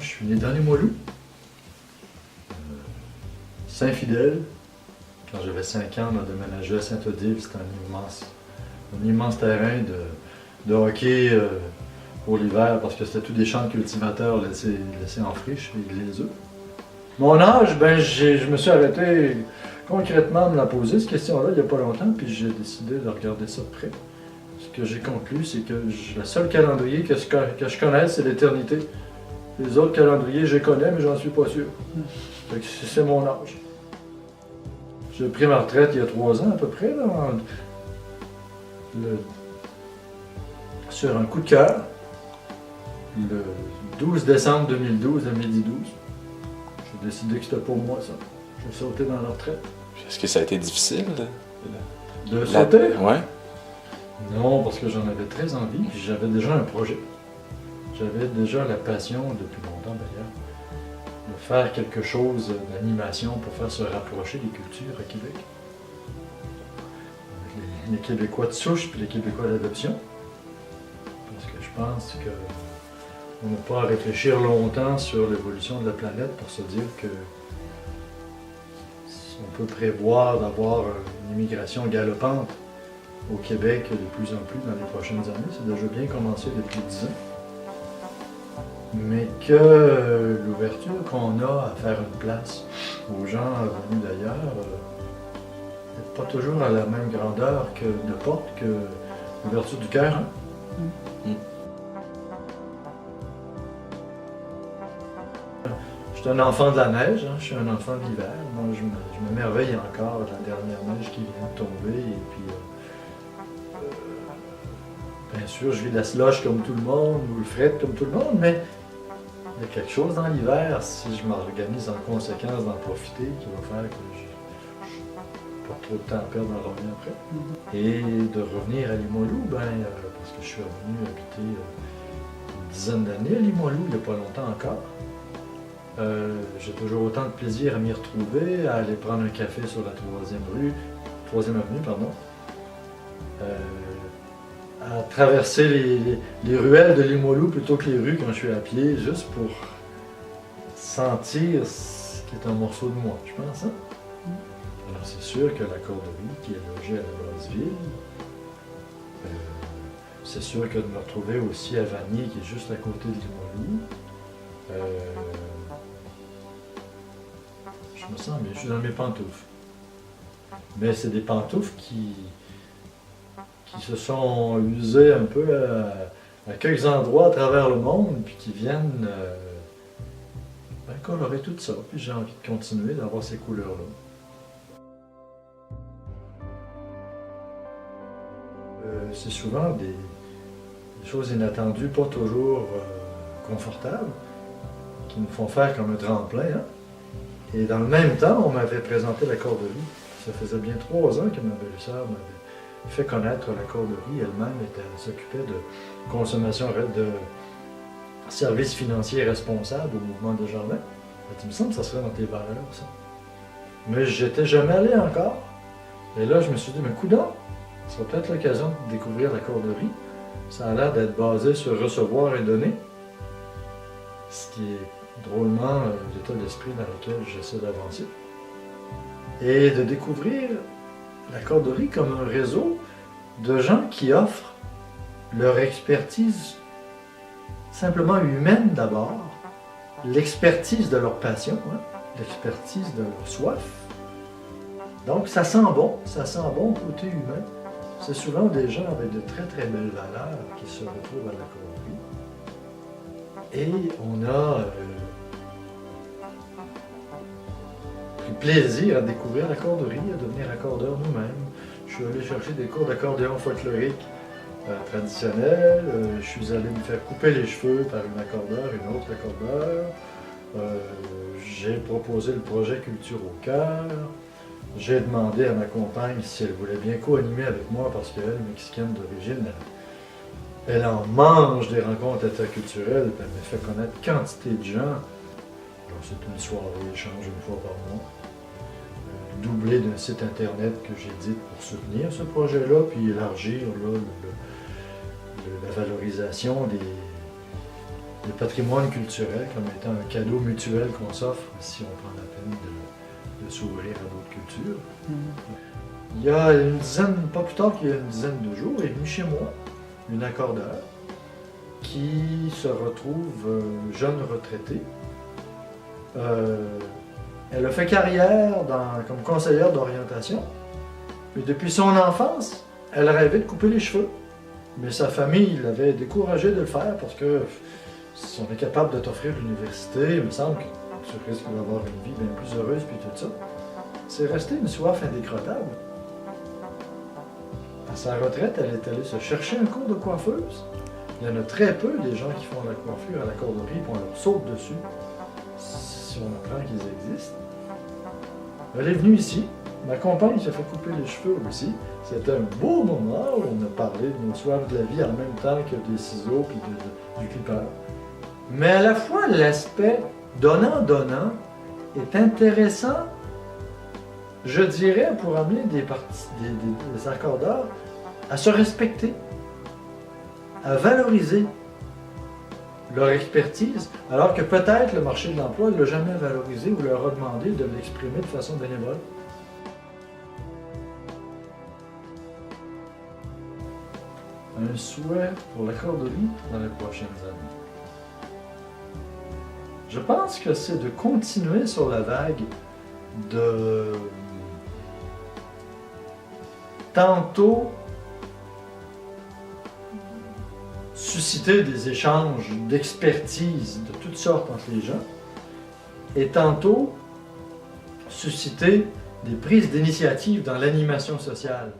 je suis né dans les Limoilou. Saint-Fidèle. Quand j'avais 5 ans, on a déménagé à Saint-Odile. C'était un immense terrain de hockey pour l'hiver parce que c'était tous des champs de cultivateurs laissés en friche et glaiseux. Mon âge, ben, je me suis arrêté concrètement à me la poser, cette question-là, il n'y a pas longtemps, puis j'ai décidé de regarder ça de près. Ce que j'ai conclu, c'est que le seul calendrier que je connaisse, c'est l'éternité. Les autres calendriers, je les connais, mais j'en suis pas sûr. C'est mon âge. J'ai pris ma retraite il y a 3 ans à peu près, là, sur un coup de cœur, le 12 décembre 2012 à midi 12. J'ai décidé que c'était pour moi, ça. J'ai sauté dans la retraite. Est-ce que ça a été difficile de sauter? Ouais. Non, parce que j'en avais très envie, puis j'avais déjà un projet. J'avais déjà la passion, depuis longtemps d'ailleurs, de faire quelque chose d'animation pour faire se rapprocher des cultures à Québec. Avec les Québécois de souche puis les Québécois d'adoption. Parce que je pense qu'on n'a pas à réfléchir longtemps sur l'évolution de la planète pour se dire que on peut prévoir d'avoir une immigration galopante au Québec de plus en plus dans les prochaines années. C'est déjà bien commencé depuis 10 ans. Mais que l'ouverture qu'on a à faire une place aux gens venus d'ailleurs n'est pas toujours à la même grandeur de porte que l'ouverture du cœur. Hein? Je suis un enfant de la neige, hein? Je suis un enfant de l'hiver. Moi, je m'émerveille encore de la dernière neige qui vient de tomber. Et puis, bien sûr, je vis de la slush comme tout le monde, ou le fret comme tout le monde, mais il y a quelque chose dans l'hiver, si je m'organise en conséquence d'en profiter, qui va faire que je n'ai pas trop de temps à perdre à revenir après. Et de revenir à Limoilou, parce que je suis revenu habiter une dizaine d'années à Limoilou, il n'y a pas longtemps encore. J'ai toujours autant de plaisir à m'y retrouver, à aller prendre un café sur la 3e avenue, pardon. À traverser les ruelles de Limoilou plutôt que les rues quand je suis à pied, juste pour sentir ce qui est un morceau de moi, je pense. Hein? Alors c'est sûr que la Corderie qui est logée à la Basse-Ville, c'est sûr que de me retrouver aussi à Vanier qui est juste à côté de Limoilou, je me sens bien, je suis dans mes pantoufles. Mais c'est des pantoufles qui se sont usées un peu à quelques endroits à travers le monde, puis qui viennent colorer tout ça. Puis j'ai envie de continuer d'avoir ces couleurs-là. C'est souvent des choses inattendues, pas toujours confortables, qui nous font faire comme un tremplin. Hein? Et dans le même temps, on m'avait présenté la Corderie. Ça faisait bien 3 ans que ma belle-sœur m'avait fait connaître la Corderie. Elle-même s'occupait de consommation de services financiers responsables au mouvement Desjardins. Il me semble que ça serait dans tes valeurs, ça. Mais j'étais jamais allé encore. Et là, je me suis dit, mais coudonc, ça sera peut-être l'occasion de découvrir la Corderie. Ça a l'air d'être basé sur recevoir et donner. Ce qui est drôlement l'état d'esprit dans lequel j'essaie d'avancer. Et de découvrir la Corderie comme un réseau de gens qui offrent leur expertise simplement humaine d'abord, l'expertise de leur passion, hein, l'expertise de leur soif. Donc ça sent bon côté humain. C'est souvent des gens avec de très très belles valeurs qui se retrouvent à la Corderie. Et on a pris plaisir à découvrir la Corderie, à devenir accordeur nous-mêmes. Je suis allé chercher des cours d'accordéon folklorique traditionnel. Je suis allé me faire couper les cheveux par une accordeur, une autre accordeur. J'ai proposé le projet Culture au cœur. J'ai demandé à ma compagne si elle voulait bien co-animer avec moi parce qu'elle, mexicaine d'origine, elle en mange des rencontres interculturelles, puis elle me fait connaître quantité de gens. Alors c'est une soirée échange une fois par mois. Doublé d'un site internet que j'édite pour soutenir ce projet-là, puis élargir là, la valorisation le patrimoine culturel comme étant un cadeau mutuel qu'on s'offre si on prend la peine de s'ouvrir à d'autres cultures. Il y a une dizaine, pas plus tard qu'il y a une dizaine de jours, est venue chez moi une accordeur qui se retrouve jeune retraitée. Elle a fait carrière comme conseillère d'orientation. Et depuis son enfance, elle rêvait de couper les cheveux. Mais sa famille l'avait découragée de le faire parce que si on est capable de t'offrir l'université, il me semble que tu risques d'avoir une vie bien plus heureuse puis tout ça. C'est resté une soif indécrottable. À sa retraite, elle est allée se chercher un cours de coiffeuse. Il y en a très peu des gens qui font la coiffure à la corderie et on leur saute dessus, si on apprend qu'ils existent. Elle est venue ici. Ma compagne s'est fait couper les cheveux aussi. C'était un beau moment où on a parlé de nos soifs de la vie en même temps que des ciseaux et du clipper. Mais à la fois, l'aspect donnant-donnant est intéressant, je dirais, pour amener des accordeurs à se respecter, à valoriser leur expertise, alors que peut-être le marché de l'emploi ne l'a jamais valorisé ou leur a demandé de l'exprimer de façon bénévole. Un souhait pour la corderie dans les prochaines années. Je pense que c'est de continuer sur la vague de tantôt susciter des échanges d'expertise de toutes sortes entre les gens et tantôt susciter des prises d'initiative dans l'animation sociale.